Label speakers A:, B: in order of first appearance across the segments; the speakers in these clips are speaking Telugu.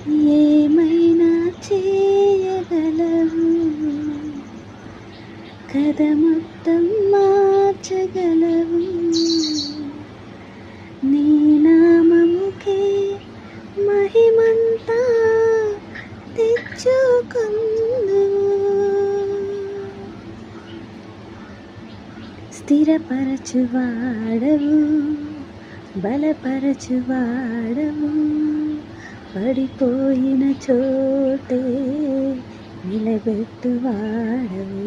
A: ఏమైనా చేయగలవు, కథ మొత్తం మార్చగలవు. నీ నామముకే మహిమంతా తెచ్చుకుందువు. స్థిరపరచువాడవు, బలపరచువాడవు, పడిపోయిన చోటే నిలబెట్టువాడవు.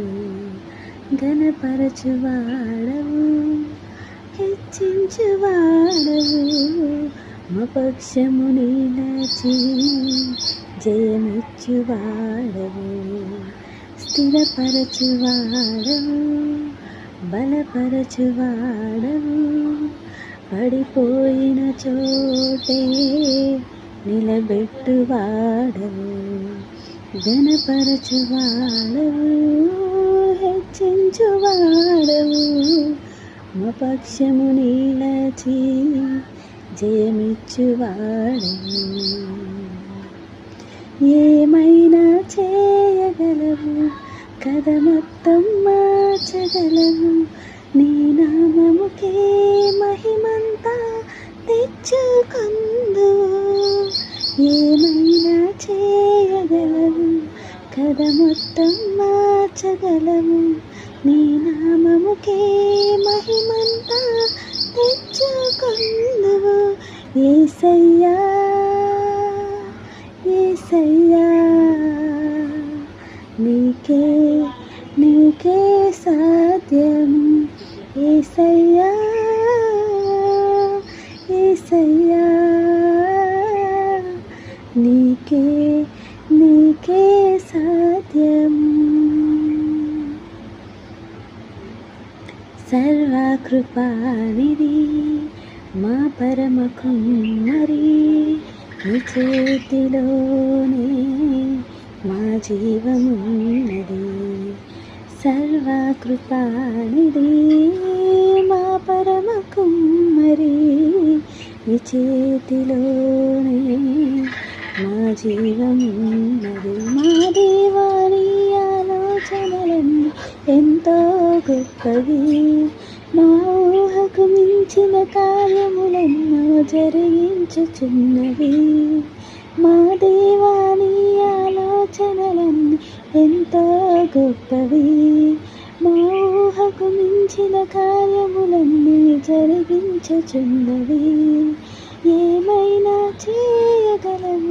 A: ఘనపరచువాడవు, హెచ్చించువాడవు, మా పక్షము నిలచి జయమిచ్చువాడవు. స్థిరపరచువాడవు, బలపరచువాడవు, పడిపోయిన చోటే నిలబెట్టువాడవు. ఘనపరచువాడవు, హెచ్చించువాడవు, మా పక్షము నిలచి జయమిచ్చువాడవు. ఏమైనా చేయగలవు, కథ మొత్తం మార్చగలవు. నీ నామముకే మహిమంతా తెచ్చుకుందువు. ఏమైనా చేయగలవు, కథ మొత్తం మార్చగలవు. నీ నామముకే మహిమంతా తెచ్చుకుందువు. యేసయ్యా యేసయ్యా, నీకే నీకే సాధ్యము. యేసయ్యా యేసయ్యా, నీకే నీకే సాధ్యము. సర్వకృపానిధి మా పరమ కుమ్మరి, నీ చేతిలోనే మా జీవమున్నది. సర్వకృపానిధి మా పరమ కుమ్మరి, నీ చేతిలోనే మా జీవమున్నది. మా దేవాని ఆలోచనలన్నీ ఎంతో గొప్పవి, మా ఊహకు మించిన కార్యములెన్నో జరిగించుచున్నవి. మా దేవాని ఆలోచనలన్నీ ఎంతో గొప్పవి, మా ఊహకు మించిన కార్యములన్నీ జరిగించుచున్నవి. ఏమైనా చేయగలవు.